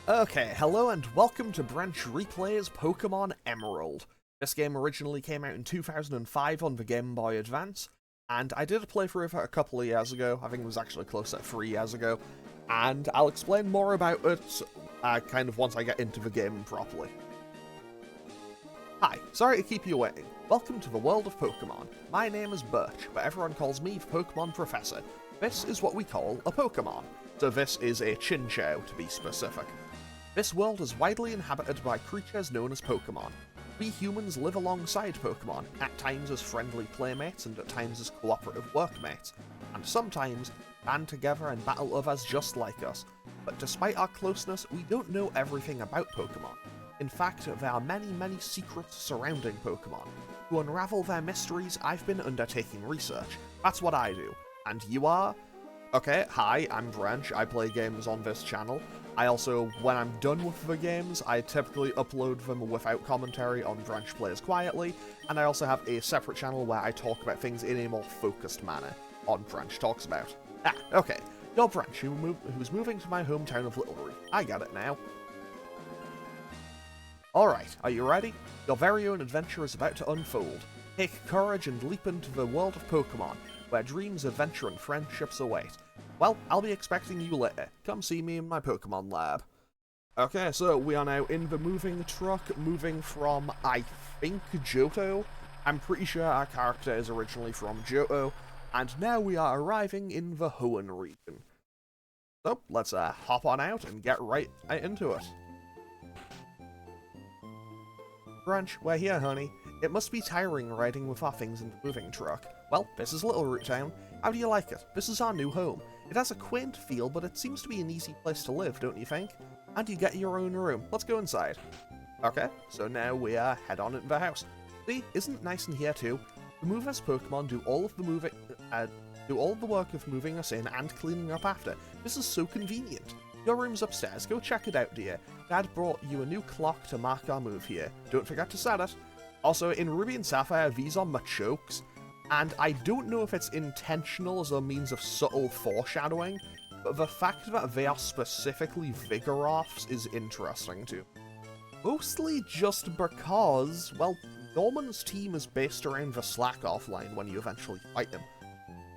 Okay, hello and welcome to Branch Replay's Pokemon Emerald. This game originally came out in 2005 on the Game Boy Advance, and I did a playthrough of it a couple of years ago. I think it was actually closer to 3 years ago, and I'll explain more about it kind of once I get into the game properly. Hi, sorry to keep you waiting. Welcome to the world of Pokemon. My name is Birch, but everyone calls me the Pokemon Professor. This is what we call a Pokemon. So this is a Chinchou, to be specific. This world is widely inhabited by creatures known as Pokemon. We humans live alongside Pokemon, at times as friendly playmates and at times as cooperative workmates, and sometimes band together and battle others just like us. But despite our closeness, we don't know everything about Pokemon. In fact, there are many secrets surrounding Pokemon. To unravel their mysteries, I've been undertaking research. That's what I do. And you are? Okay, hi, I'm Branch. I play games on this channel. I also, when I'm done with the games, I typically upload them without commentary on Branch Plays Quietly, and I also have a separate channel where I talk about things in a more focused manner on Branch Talks About. Okay, you're Branch, who's moving to my hometown of Little Reef. I got it now. Alright, are you ready? Your very own adventure is about to unfold. Take courage and leap into the world of Pokemon, where dreams, adventure, and friendships await. Well, I'll be expecting you later. Come see me in my Pokemon lab. Okay, so we are now in the moving truck, moving from, I think, Johto. I'm pretty sure our character is originally from Johto, and now we are arriving in the Hoenn region. So, let's hop on out and get right into it. Branch, we're here, honey. It must be tiring riding with our things in the moving truck. Well, this is Little Root Town. How do you like it? This is our new home. It has a quaint feel, but it seems to be an easy place to live, don't you think? And you get your own room. Let's go inside. Okay, so now we head on into the house. See, isn't it nice in here too? The movers Pokemon do all of the work of moving us in and cleaning up after. This is so convenient. Your room's upstairs. Go check it out, dear. Dad brought you a new clock to mark our move here. Don't forget to set it. Also, in Ruby and Sapphire, these are Machokes. And I don't know if it's intentional as a means of subtle foreshadowing, but the fact that they are specifically Vigoroths is interesting too. Mostly just because, well, Norman's team is based around the Slack-Off line when you eventually fight him.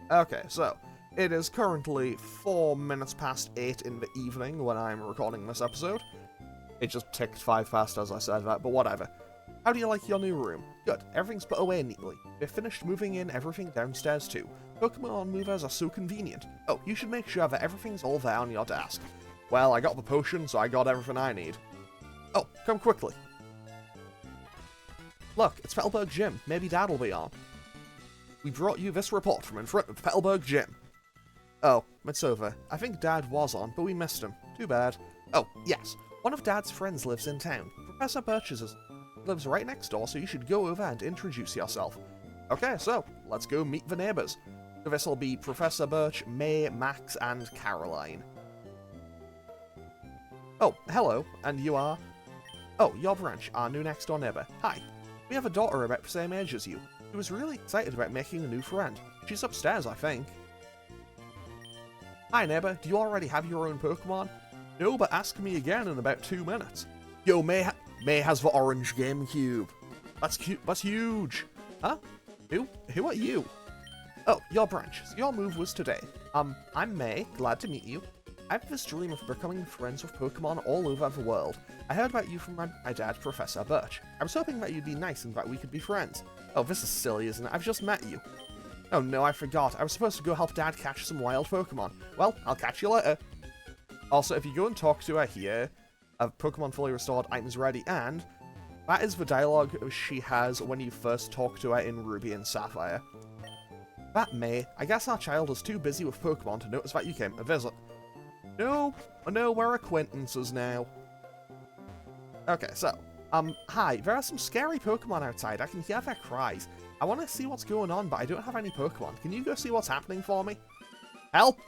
Okay, so, it is currently 4 minutes past 8 in the evening when I'm recording this episode. It just ticked 5 past as I said that, but whatever. How do you like your new room? Good, everything's put away neatly. We've finished moving in everything downstairs too. Pokemon movers are so convenient. Oh, you should make sure that everything's all there on your desk. Well, I got the potion, so I got everything I need. Oh, come quickly. Look, it's Petalburg Gym. Maybe Dad'll be on. We brought you this report from in front of Petalburg Gym. Oh, it's over. I think Dad was on, but we missed him. Too bad. Oh, yes. One of Dad's friends lives in town. Professor Birch's lives right next door, so you should go over and introduce yourself. Okay, so, let's go meet the neighbours. So this'll be Professor Birch, May, Max, and Caroline. Oh, hello, and you are? Oh, you're Branch, our new next door neighbour. Hi. We have a daughter about the same age as you. She was really excited about making a new friend. She's upstairs, I think. Hi neighbour, do you already have your own Pokemon? No, but ask me again in about 2 minutes. Yo, May has the orange GameCube. That's cute. That's huge. Huh? Who are you? Oh, your Branch. So your move was today. I'm May. Glad to meet you. I have this dream of becoming friends with Pokemon all over the world. I heard about you from my dad, Professor Birch. I was hoping that you'd be nice and that we could be friends. Oh, this is silly, isn't it? I've just met you. Oh no, I forgot. I was supposed to go help Dad catch some wild Pokemon. Well, I'll catch you later. Also, if you go and talk to her here, Pokemon fully restored, items ready, and that is the dialogue she has when you first talk to her in Ruby and Sapphire. That May, I guess our child is too busy with Pokemon to notice that you came to visit. No, we're acquaintances now. Okay, so, hi, there are some scary Pokemon outside. I can hear their cries. I want to see what's going on, but I don't have any Pokemon. Can you go see what's happening for me? Help!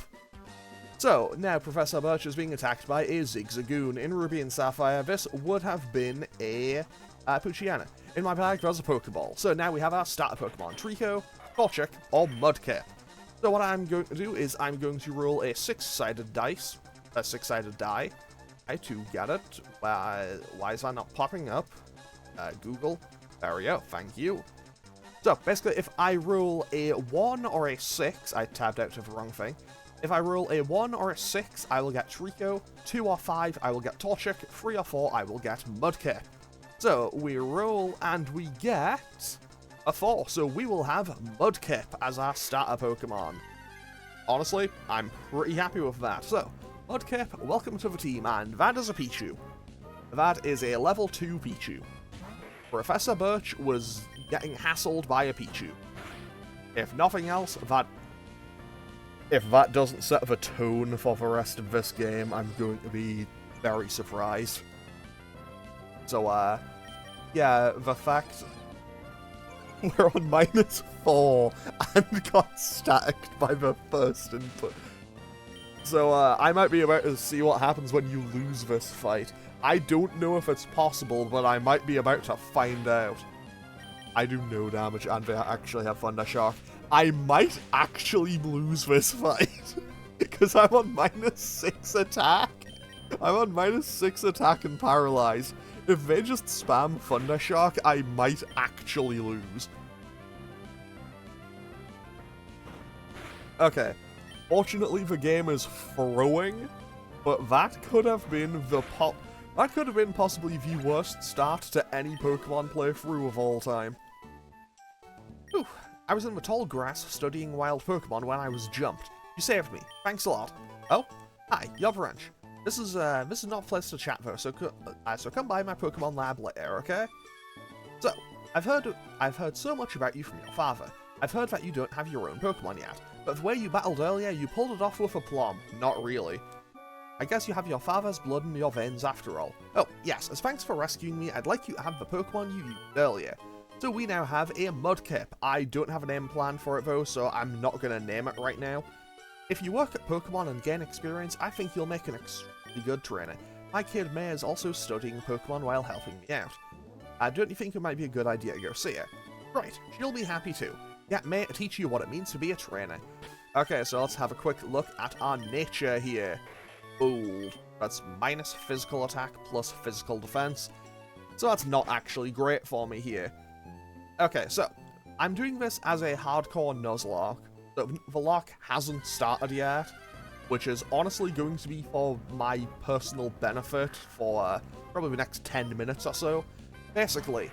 So, now Professor Birch is being attacked by a Zigzagoon. In Ruby and Sapphire, this would have been a Poochyena. In my bag, there's a Pokeball. So now we have our starter Pokemon, Trico, Torchic, or Mudkip. So what I'm going to do is I'm going to roll a six-sided die, I too get it. Why is that not popping up? Google. There we go. Thank you. So, basically, if I roll a 1 or a 6, I tabbed out of the wrong thing. If I roll a 1 or a 6, I will get Trico. 2 or 5, I will get Torchic. 3 or 4, I will get Mudkip. So, we roll and we get a 4. So, we will have Mudkip as our starter Pokemon. Honestly, I'm pretty happy with that. So, Mudkip, welcome to the team, and that is a Pichu. That is a level 2 Pichu. Professor Birch was getting hassled by a Pichu. If nothing else, if that doesn't set the tone for the rest of this game, I'm going to be very surprised. So, yeah, the fact we're on -4 and got stacked by the first input. So, I might be about to see what happens when you lose this fight. I don't know if it's possible, but I might be about to find out. I do no damage, and they actually have Thunder Shock. I might actually lose this fight, because I'm on -6 attack. I'm on -6 attack and Paralyzed. If they just spam Thunder Shock, I might actually lose. Okay. Fortunately, the game is throwing, but that could have been possibly the worst start to any Pokemon playthrough of all time. Whew. I was in the tall grass studying wild Pokemon when I was jumped. You saved me. Thanks a lot. Oh, hi, you're Branch. This is not a place to chat though, so come by my Pokemon lab later, okay? So, I've heard so much about you from your father. I've heard that you don't have your own Pokemon yet, but the way you battled earlier, you pulled it off with aplomb. Not really. I guess you have your father's blood in your veins after all. Oh, yes, as thanks for rescuing me, I'd like you to have the Pokemon you used earlier. So we now have a Mudkip. I don't have a name planned for it though, so I'm not going to name it right now. If you work at Pokemon and gain experience, I think you'll make an extremely good trainer. My kid May is also studying Pokemon while helping me out. Don't you think it might be a good idea to go see her? Right, she'll be happy too. Get May to teach you what it means to be a trainer. Okay, so let's have a quick look at our nature here. Bold. That's minus physical attack plus physical defense. So that's not actually great for me here. Okay, so I'm doing this as a hardcore Nuzlocke. The lock hasn't started yet, which is honestly going to be for my personal benefit for probably the next 10 minutes or so. Basically,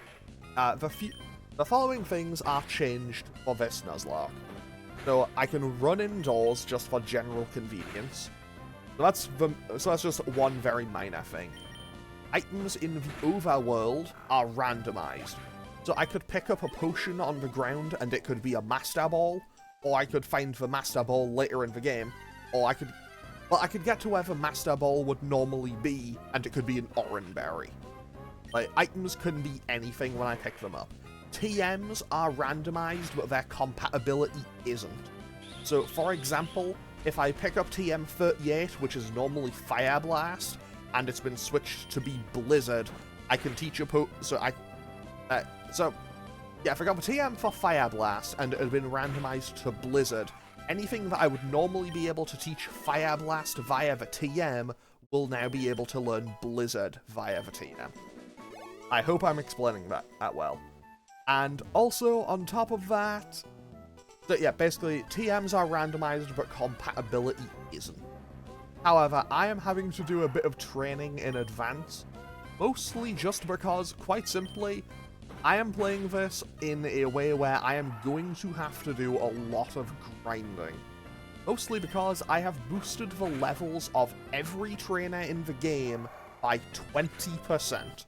the following things are changed for this Nuzlocke. So I can run indoors just for general convenience. So that's just one very minor thing. Items in the overworld are randomized. So I could pick up a potion on the ground and it could be a Master Ball, or I could find the Master Ball later in the game, or I could get to where the Master Ball would normally be and it could be an Oranberry. Like, items can be anything when I pick them up. TMs are randomized, but their compatibility isn't. So, for example, if I pick up TM38, which is normally Fire Blast, and it's been switched to be Blizzard, I can teach a yeah, if I got the TM for Fire Blast, and it had been randomized to Blizzard, anything that I would normally be able to teach Fire Blast via the TM will now be able to learn Blizzard via the TM. I hope I'm explaining that well. And also, on top of that, so yeah, basically, TMs are randomized, but compatibility isn't. However, I am having to do a bit of training in advance, mostly just because, quite simply, I am playing this in a way where I am going to have to do a lot of grinding. Mostly because I have boosted the levels of every trainer in the game by 20%.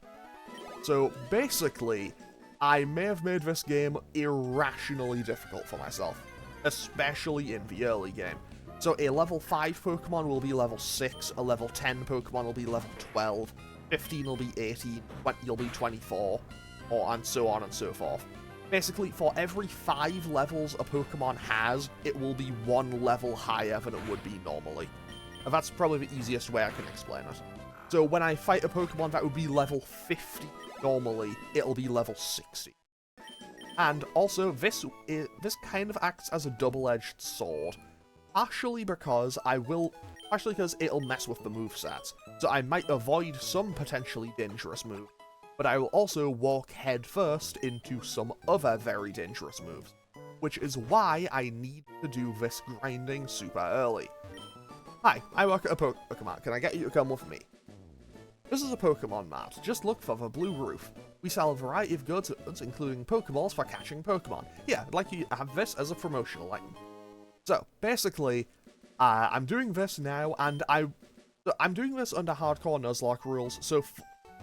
So basically, I may have made this game irrationally difficult for myself, especially in the early game. So a level 5 Pokemon will be level 6, a level 10 Pokemon will be level 12, 15 will be 18, 20 will be 24, and so on and so forth. Basically, for every 5 levels a Pokemon has, it will be 1 level higher than it would be normally. And that's probably the easiest way I can explain it. So when I fight a Pokemon that would be level 50 normally, it'll be level 60. And also, this kind of acts as a double-edged sword. Partially because it'll mess with the movesets. so I might avoid some potentially dangerous moves, but I will also walk headfirst into some other very dangerous moves, which is why I need to do this grinding super early. Hi, I work at a Pokemon. Can I get you to come with me? This is a Pokemon mart. Just look for the blue roof. We sell a variety of goods, including Pokeballs for catching Pokemon. Yeah, I'd like you to have this as a promotional item. So, basically, I'm doing this now, and I'm doing this under hardcore Nuzlocke rules, so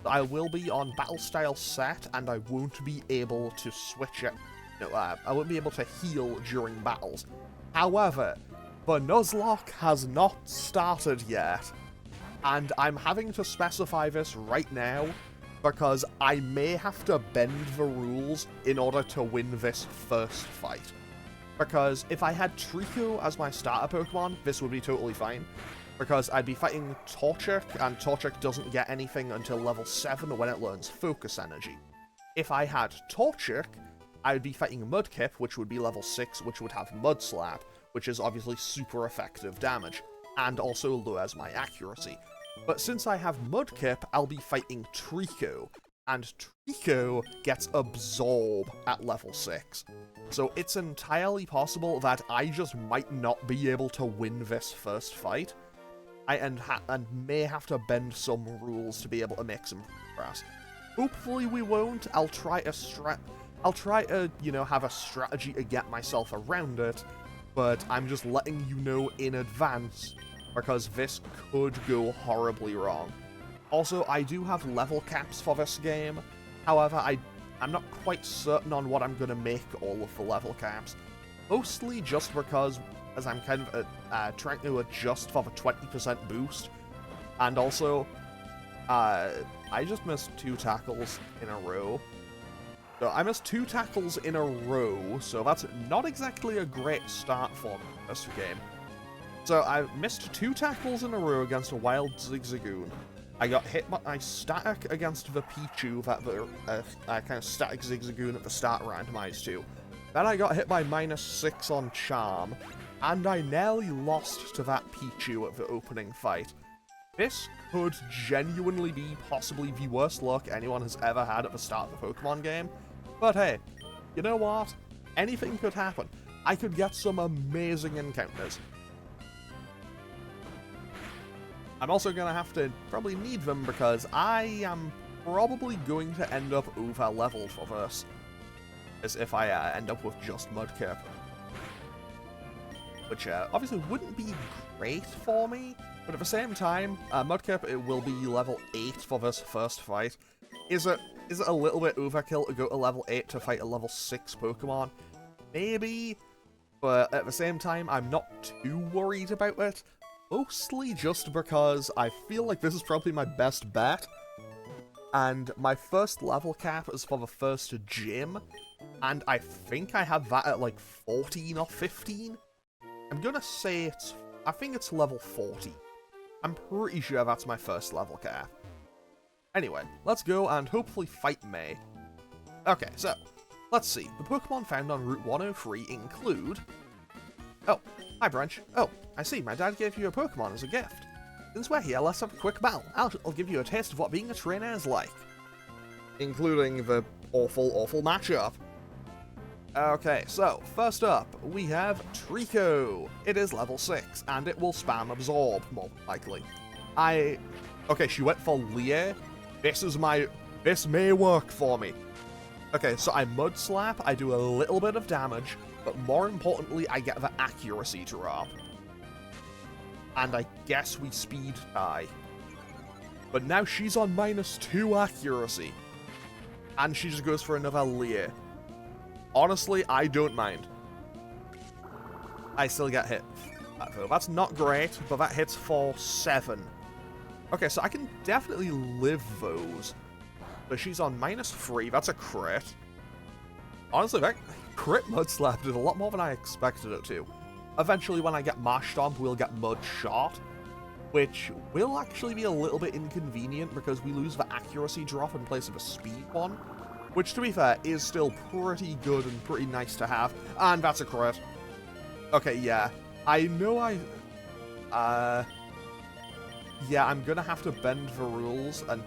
I will be on battle style set, and I won't be able to switch it. No, I won't be able to heal during battles. However, the Nuzlocke has not started yet, and I'm having to specify this right now because I may have to bend the rules in order to win this first fight. Because if I had Trico as my starter Pokemon, this would be totally fine. Because I'd be fighting Torchic, and Torchic doesn't get anything until level 7 when it learns Focus Energy. If I had Torchic, I'd be fighting Mudkip, which would be level 6, which would have Mud Slap, which is obviously super effective damage, and also lowers my accuracy. But since I have Mudkip, I'll be fighting Trico, and Trico gets Absorb at level 6. So it's entirely possible that I just might not be able to win this first fight, and may have to bend some rules to be able to make some progress. Hopefully we won't. I'll try to, you know, have a strategy to get myself around it, but I'm just letting you know in advance, because this could go horribly wrong. Also, I do have level caps for this game. However, I'm not quite certain on what I'm going to make all of the level caps. Mostly just because, as I'm kind of trying to adjust for the 20% boost. And also, I just missed 2 tackles in a row. So I missed 2 tackles in a row, so that's not exactly a great start for me in this game. So I missed 2 tackles in a row against a Wild Zigzagoon. I got hit by my static against the Pichu, that the kind of static Zigzagoon at the start randomized to. Then I got hit by -6 on Charm, and I nearly lost to that Pichu at the opening fight. This could genuinely be possibly the worst luck anyone has ever had at the start of a Pokemon game. But hey, you know what? Anything could happen. I could get some amazing encounters. I'm also going to have to probably need them because I am probably going to end up over-leveled for this. As if I end up with just Mudkip. Which obviously wouldn't be great for me, but at the same time, Mudkip it will be level 8 for this first fight. Is it a little bit overkill to go to level 8 to fight a level 6 Pokemon? Maybe, but at the same time, I'm not too worried about it. Mostly just because I feel like this is probably my best bet. And my first level cap is for the first gym, and I think I have that at like 14 or 15. I'm gonna say I think it's level 40. I'm pretty sure that's my first level cap. Anyway, let's go and hopefully fight May. Okay, so, let's see. The Pokemon found on Route 103 include... Oh, hi Branch. Oh, I see, my dad gave you a Pokemon as a gift. Since we're here, let's have a quick battle. I'll give you a taste of what being a trainer is like. Including the awful, awful matchup. Okay, so, first up, we have Trico. It is level 6, and it will spam Absorb, more likely. Okay, she went for Leer. This may work for me. Okay, so I Mud Slap, I do a little bit of damage, but more importantly, I get the accuracy drop. And I guess we speed tie. But now she's on -2 accuracy. And she just goes for another Leer. Honestly, I don't mind. I still get hit. That's not great, but that hits for 7. Okay, so I can definitely live those. But she's on -3, that's a crit. Honestly, that crit Mud Slap did a lot more than I expected it to. Eventually, when I get Marsh Stomp, we'll get Mud Shot, which will actually be a little bit inconvenient because we lose the accuracy drop in place of a speed one, which, to be fair, is still pretty good and pretty nice to have. And that's a crit. Okay, yeah. I know yeah, I'm gonna have to bend the rules and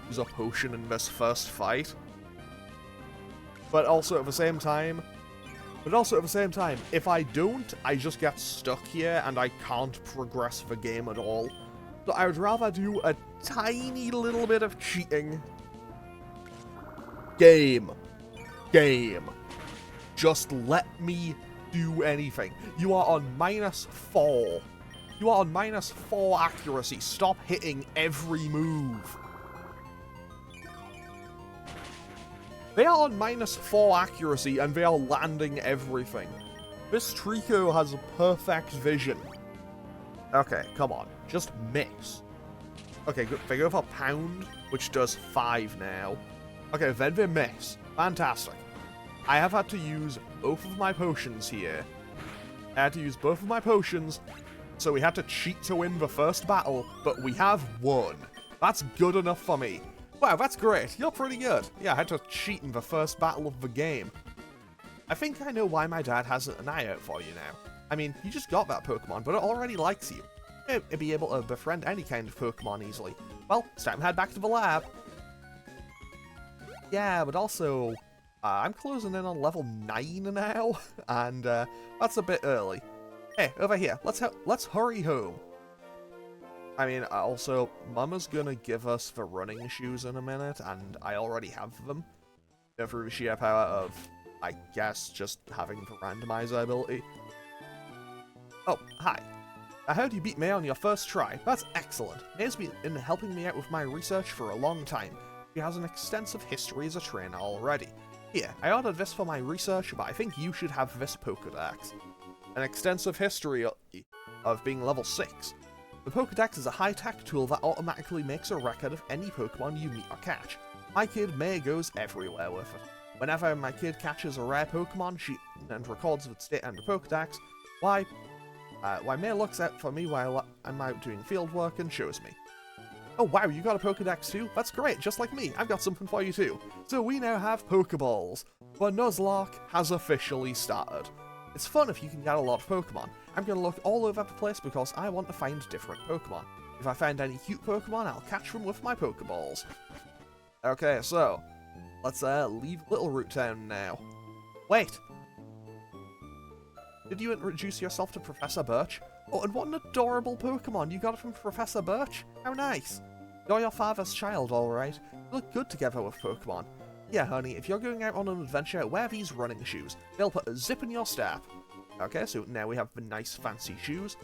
use a potion in this first fight. But also at the same time, if I don't, I just get stuck here and I can't progress the game at all. So I would rather do a tiny little bit of cheating. Game. Just let me do anything. You are on -4. You are on -4 accuracy. Stop hitting every move. They are on -4 accuracy and they are landing everything. This Trico has perfect vision. Okay, come on. Just miss. Okay, good. They go for pound, which does 5 now. Okay, then they miss. Fantastic. I have had to use both of my potions here. So we had to cheat to win the first battle, but we have won. That's good enough for me. Wow, that's great. You're pretty good. Yeah, I had to cheat in the first battle of the game. I think I know why my dad has an eye out for you now. I mean, you just got that Pokemon, but it already likes you. It'd be able to befriend any kind of Pokemon easily. Well, it's time to head back to the lab. Yeah, but also, I'm closing in on level 9 now, and that's a bit early. Hey, over here. Let's hurry home. I mean, also, Mama's gonna give us the running shoes in a minute, and I already have them. Through the sheer power of, I guess, just having the randomizer ability. Oh, hi. I heard you beat May on your first try. That's excellent. May's been helping me out with my research for a long time. She has an extensive history as a trainer already. Here, I ordered this for my research, but I think you should have this Pokédex. An extensive history of being level 6. The Pokédex is a high-tech tool that automatically makes a record of any Pokemon you meet or catch. My kid May goes everywhere with it. Whenever my kid catches a rare Pokemon, and records its state and the Pokédex, why May looks out for me while I'm out doing field work and shows me. Oh wow, you got a Pokédex too? That's great, just like me. I've got something for you too. So we now have Pokeballs. The Nuzlocke has officially started. It's fun if you can get a lot of Pokemon. I'm going to look all over the place because I want to find different Pokemon. If I find any cute Pokemon, I'll catch them with my Pokeballs. Okay, so, let's leave Little Root Town now. Wait! Did you introduce yourself to Professor Birch? Oh, and what an adorable Pokemon! You got it from Professor Birch? How nice! You're your father's child, alright. You look good together with Pokemon. Yeah, honey, if you're going out on an adventure, wear these running shoes. They'll put a zip in your step. Okay, so now we have the nice fancy shoes.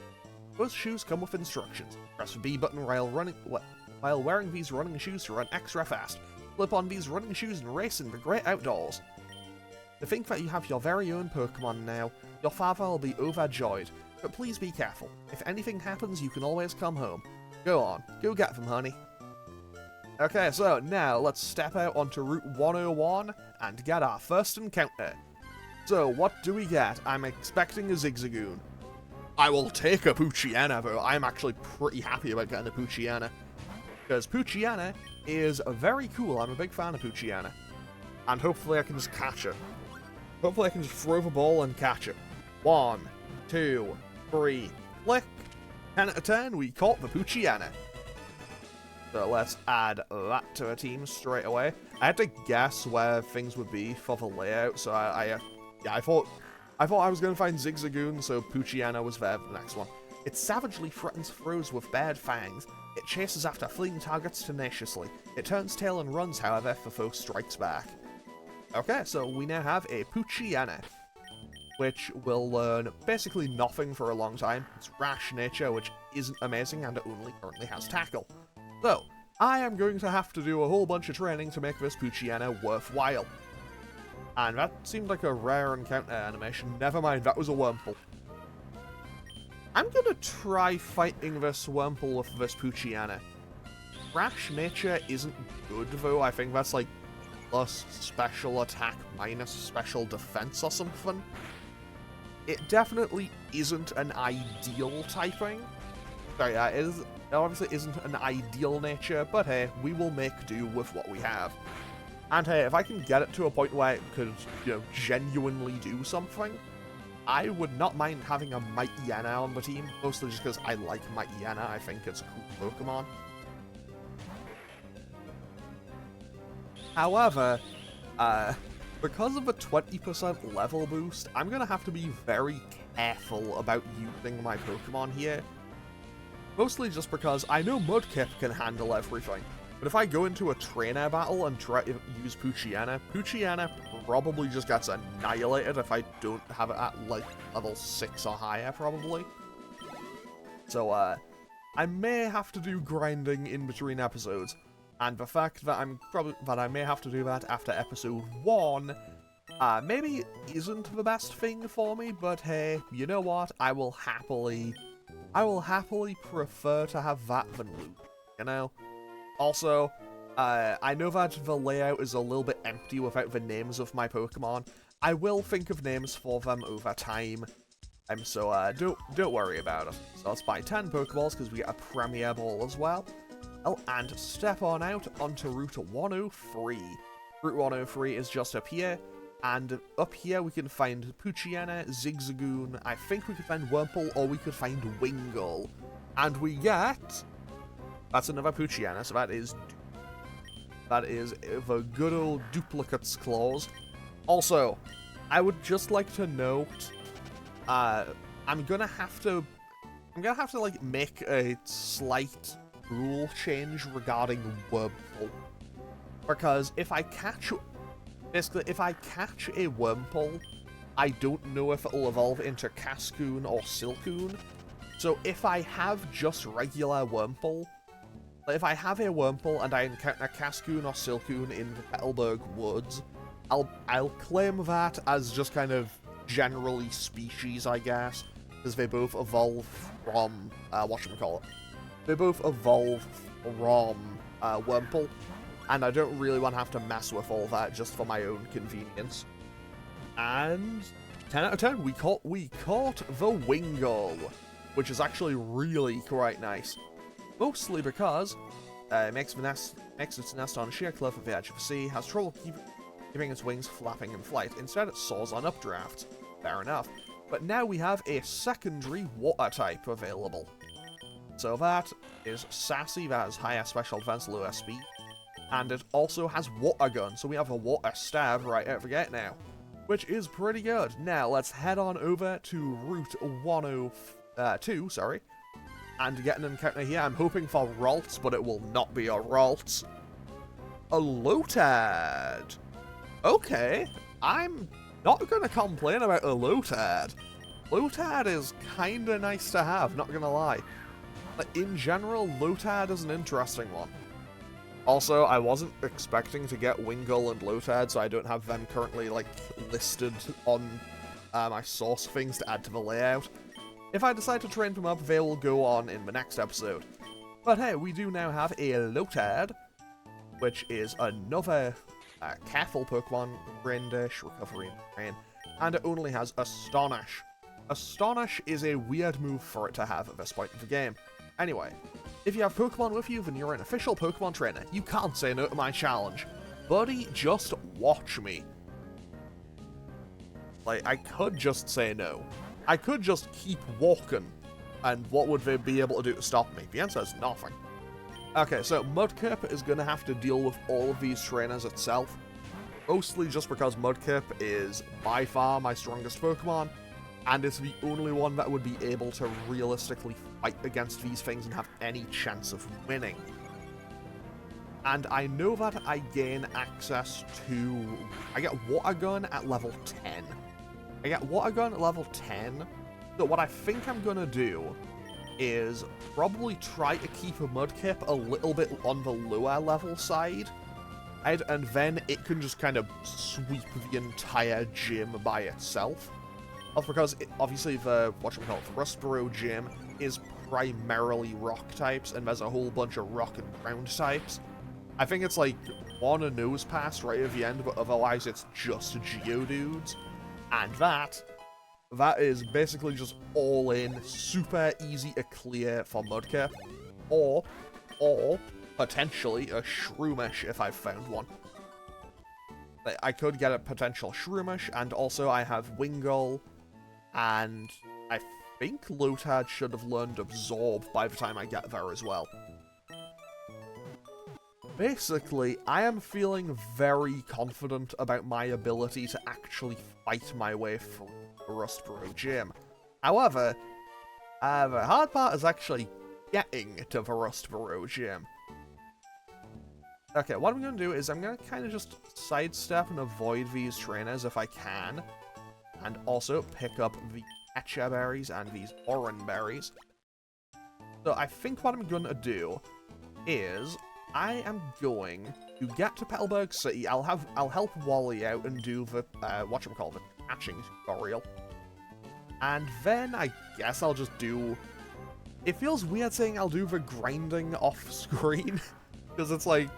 Those shoes come with instructions. Press the B button while wearing these running shoes to run extra fast. Flip on these running shoes and race in the great outdoors. To think that you have your very own Pokemon now, your father will be overjoyed. But please be careful. If anything happens, you can always come home. Go on, go get them, honey. Okay, so now let's step out onto Route 101 and get our first encounter. So, what do we get? I'm expecting a Zigzagoon. I will take a Poochyena, though. I'm actually pretty happy about getting a Poochyena. Because Poochyena is very cool. I'm a big fan of Poochyena. And hopefully I can just catch it. Hopefully I can just throw the ball and catch it. 1, 2, 3, click. 10 out of 10, we caught the Poochyena. So let's add that to a team straight away. I had to guess where things would be for the layout, so I thought I was going to find Zigzagoon, so Poochyena was there for the next one. It savagely threatens throws with bared fangs. It chases after fleeing targets tenaciously. It turns tail and runs, however, if the foe strikes back. Okay, so we now have a Poochyena, which will learn basically nothing for a long time. It's rash nature, which isn't amazing, and it only currently has tackle. So, I am going to have to do a whole bunch of training to make this Poochyena worthwhile. And that seemed like a rare encounter animation. Never mind, that was a Wurmple. I'm gonna try fighting this Wurmple with this Poochyena. Rash nature isn't good, though. I think that's like plus special attack minus special defense or something. It definitely isn't an ideal typing. Sorry, it obviously isn't an ideal nature, but hey, we will make do with what we have. And hey, if I can get it to a point where it could, genuinely do something, I would not mind having a Mightyena on the team, mostly just because I like Mightyena. I think it's a cool Pokemon. However, because of a 20% level boost, I'm going to have to be very careful about using my Pokemon here. Mostly just because I know Mudkip can handle everything. But if I go into a trainer battle and try to use Poochyena, Poochyena probably just gets annihilated if I don't have it at, like, level 6 or higher, probably. So, I may have to do grinding in between episodes. And the fact that I may have to do that after episode 1, maybe isn't the best thing for me, but hey, you know what? I will happily prefer to have that than loot, you know? Also, I know that the layout is a little bit empty without the names of my Pokemon. I will think of names for them over time. So don't worry about it. So let's buy 10 Pokeballs because we get a Premier Ball as well. Oh, and step on out onto Route 103. Route 103 is just up here, and up here we can find Poochyena, Zigzagoon, I think we could find Wurmple, or we could find Wingull. And we get... That's another Poochyena, so that is the good old Duplicates clause. Also, I would just like to note, I'm gonna have to like make a slight rule change regarding Wurmple, because if I catch a Wurmple, I don't know if it'll evolve into Cascoon or Silcoon. So if I have just regular Wurmple, if I have a Wurmple and I encounter Cascoon or Silcoon in the Petalburg Woods, I'll claim that as just kind of generally species, I guess, because they both evolve from whatchamacallit. They both evolve from Wurmple, and I don't really want to have to mess with all that just for my own convenience. And 10 out of 10, we caught the Wingull, which is actually really quite nice. Mostly because it makes its nest on a sheer cliff at the edge of the sea, has trouble keeping its wings flapping in flight. Instead, it soars on updrafts. Fair enough. But now we have a secondary water type available. So that is Sassy, that has higher special defense, lower speed. And it also has Water Gun, so we have a Water Stab right out of the gate now, which is pretty good. Now, let's head on over to Route 102, and get an encounter here. I'm hoping for Ralts, but it will not be a Ralts. A Lotad! Okay, I'm not going to complain about a Lotad. Lotad is kinda nice to have, not gonna lie. But in general, Lotad is an interesting one. Also, I wasn't expecting to get Wingull and Lotad, so I don't have them currently, like, listed on my source things to add to the layout. If I decide to train them up, they will go on in the next episode. But hey, we do now have a Lotad, which is another careful Pokemon, Rain Dish, Recovery, and Rain, and it only has Astonish. Astonish is a weird move for it to have at this point in the game. Anyway, if you have Pokemon with you, then you're an official Pokemon trainer. You can't say no to my challenge. Buddy, just watch me. Like, I could just say no. I could just keep walking, and what would they be able to do to stop me? The answer is nothing. Okay, so Mudkip is going to have to deal with all of these trainers itself, mostly just because Mudkip is by far my strongest Pokemon, and it's the only one that would be able to realistically fight against these things and have any chance of winning. And I know that I gain access to... I get Water Gun at level 10. I get Water Gun at level 10, so what I think I'm going to do is probably try to keep a Mudkip a little bit on the lower level side, and then it can just kind of sweep the entire gym by itself. Because obviously the Rustboro gym is primarily rock types, and there's a whole bunch of rock and ground types. I think it's like one a nose pass right at the end, but otherwise it's just Geodudes. And that is basically just all in, super easy to clear for Mudkip, or potentially a Shroomish if I found one. I could get a potential Shroomish, and also I have Wingull, And I think Lotad should have learned Absorb by the time I get there as well. Basically, I am feeling very confident about my ability to actually fight my way through the Rustboro Gym. However, the hard part is actually getting to the Rustboro Gym. Okay, what I'm going to do is I'm going to kind of just sidestep and avoid these trainers if I can. And also pick up the Etcha berries and these Oran berries. So I think what I'm going to do is I am going to get to Petalburg City. I'll help Wally out and do the the catching tutorial. And then I guess I'll just do... It feels weird saying I'll do the grinding off screen because it's like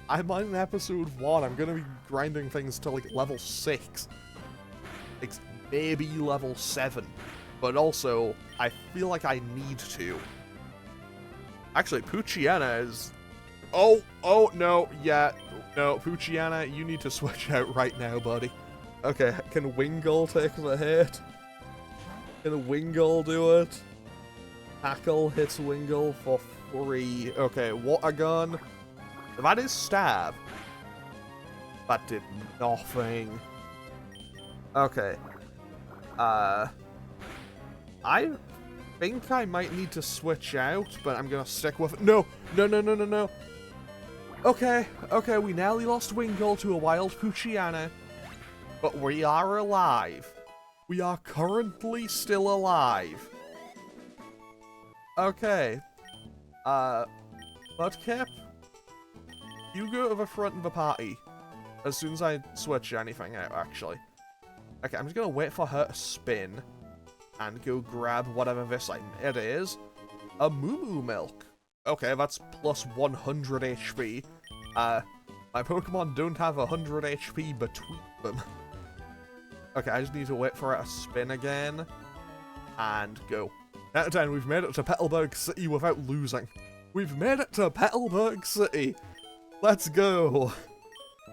I'm on episode 1. I'm gonna be grinding things to like level 6. Like maybe level 7. But also I feel like I need to. Actually, Poochyena is... Oh, no, yeah. No, Poochyena, you need to switch out right now, buddy. Okay, can Wingull take the hit? Can Wingull do it? Tackle hits Wingull for free. Okay, Water Gun. That is Stab. That did nothing. Okay. I think I might need to switch out, but I'm gonna stick with it. No! No. Okay, we nearly lost Wingull to a wild Poochyena, but we are alive. We are currently still alive. Okay. Mudkip, you go to the front of the party as soon as I switch anything out, actually. Okay, I'm just gonna wait for her to spin and go grab whatever this item it is. A Moo Milk. Okay, that's plus 100 HP. My Pokemon don't have 100 HP between them. Okay, I just need to wait for it to spin again. And go. Out of 10, we've made it to Petalburg City without losing. We've made it to Petalburg City. Let's go.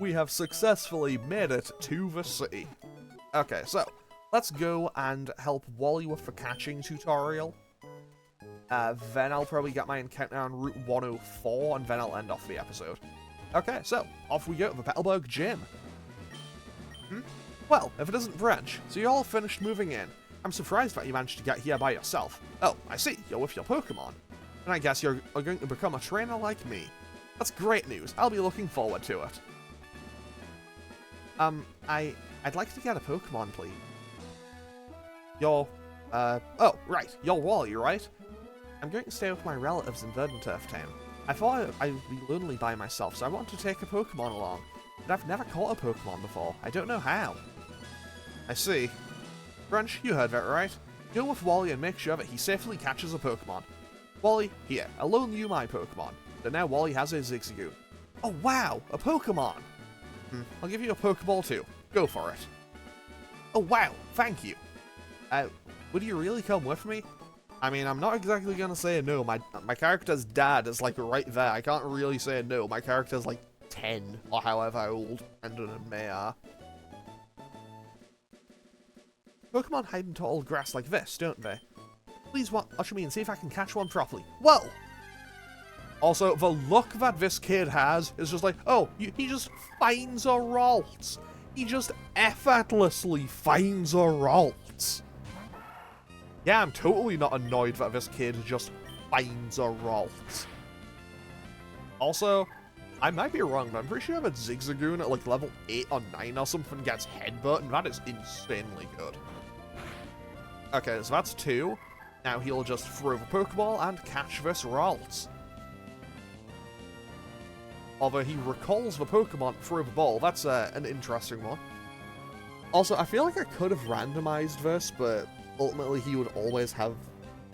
We have successfully made it to the city. Okay, so let's go and help Wally with the catching tutorial. Then I'll probably get my encounter on Route 104, and then I'll end off the episode. Okay, so off we go to the Petalburg Gym. Well, if it isn't Branch, so you all finished moving in. I'm surprised that you managed to get here by yourself. Oh, I see, you're with your Pokemon. And I guess you're going to become a trainer like me. That's great news. I'll be looking forward to it. I'd like to get a Pokemon, please. You're, oh, right, you're Wally, right? I'm going to stay with my relatives in Verdanturf Town. I thought I'd be lonely by myself, so I want to take a Pokemon along. But I've never caught a Pokemon before. I don't know how. I see. Branch, you heard that right. Go with Wally and make sure that he safely catches a Pokemon. Wally, here, I'll loan you my Pokemon. So now Wally has a Zigzagoon. Oh wow, a Pokemon! I'll give you a Pokeball too. Go for it. Oh wow, thank you. Would you really come with me? I mean, I'm not exactly gonna say no. My character's dad is like right there. I can't really say no. My character's like 10 or however old Brandon and May are. Pokemon hide in tall grass like this, don't they? Please watch me and see if I can catch one properly. Whoa! Also, the look that this kid has is just like, oh, he just finds a Ralts. He just effortlessly finds a Ralts. Yeah, I'm totally not annoyed that this kid just finds a Ralts. Also, I might be wrong, but I'm pretty sure that Zigzagoon at like level 8 or 9 or something gets Headbutt, and that is insanely good. Okay, so that's 2. Now he'll just throw the Pokeball and catch this Ralts. Although he recalls the Pokemon through the ball, that's an interesting one. Also, I feel like I could have randomized this, but ultimately he would always have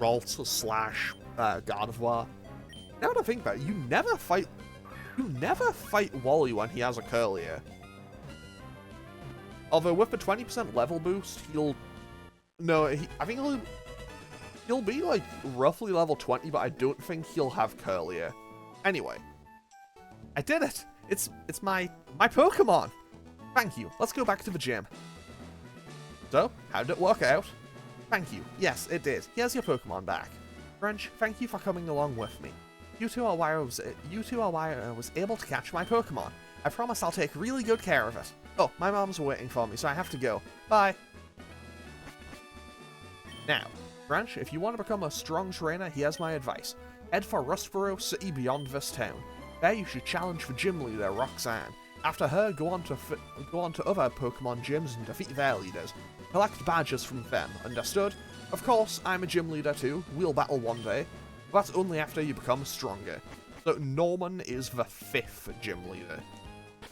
Ralts / Gardevoir. Now that I think about it, you never fight Wally when he has a Curlier. Although with the 20% level boost, I think he'll be like roughly level 20, but I don't think he'll have Curlier. Anyway, I did it! It's my Pokemon! Thank you. Let's go back to the gym. So, how did it work out? Thank you. Yes, it did. Here's your Pokemon back. Wrench, thank you for coming along with me. You two are why I was able to catch my Pokemon. I promise I'll take really good care of it. Oh, my mom's waiting for me, so I have to go. Bye. Now, Branch, if you want to become a strong trainer, here's my advice. Head for Rustboro City beyond this town. There you should challenge for gym leader Roxanne. After her, go on to other Pokemon gyms and defeat their leaders. Collect badges from them, understood? Of course, I'm a gym leader too. We'll battle one day. But that's only after you become stronger. So Norman is the 5th gym leader.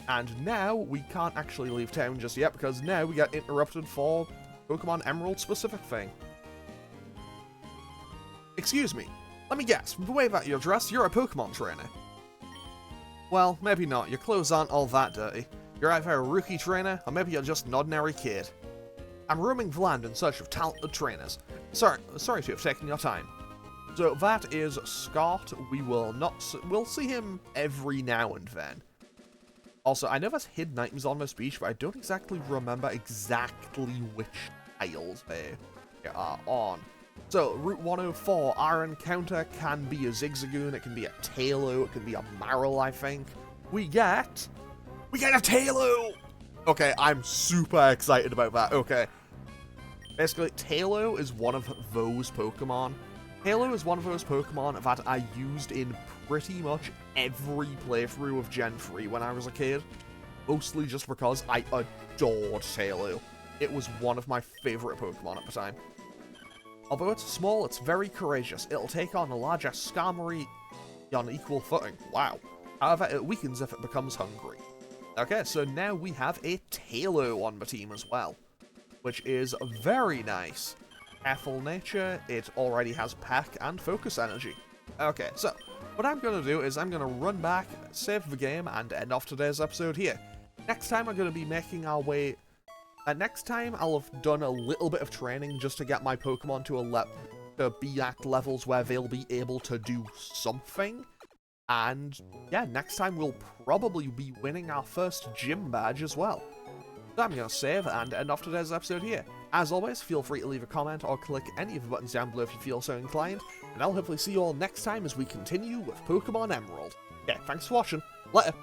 And now we can't actually leave town just yet because now we get interrupted for Pokemon Emerald specific thing. Excuse me, let me guess, from the way that you're dressed, you're a Pokemon trainer. Well, maybe not, your clothes aren't all that dirty. You're either a rookie trainer, or maybe you're just an ordinary kid. I'm roaming the land in search of talented trainers. Sorry to have taken your time. So that is Scott. We'll see him every now and then. Also, I know there's hidden items on this beach, but I don't exactly remember exactly which tiles they are on. So, Route 104, our encounter can be a Zigzagoon, it can be a Taillow, it can be a Marill, I think. We get a Taillow! Okay, I'm super excited about that, okay. Basically, Taillow is one of those Pokemon. Taillow is one of those Pokemon that I used in pretty much every playthrough of Gen 3 when I was a kid. Mostly just because I adored Taillow. It was one of my favourite Pokemon at the time. Although it's small, it's very courageous. It'll take on a larger Skarmory on equal footing. Wow. However, it weakens if it becomes hungry. Okay, so now we have a Taillow on the team as well, which is very nice. Careful nature, it already has Peck and Focus Energy. Okay, so what I'm going to do is I'm going to run back, save the game, and end off today's episode here. Next time I'm going to be making our way... next time I'll have done a little bit of training just to get my Pokemon to be at levels where they'll be able to do something. And yeah, next time we'll probably be winning our first gym badge as well. So I'm going to save and end off today's episode here. As always, feel free to leave a comment or click any of the buttons down below if you feel so inclined, and I'll hopefully see you all next time as we continue with Pokemon Emerald. Yeah, thanks for watching. Later.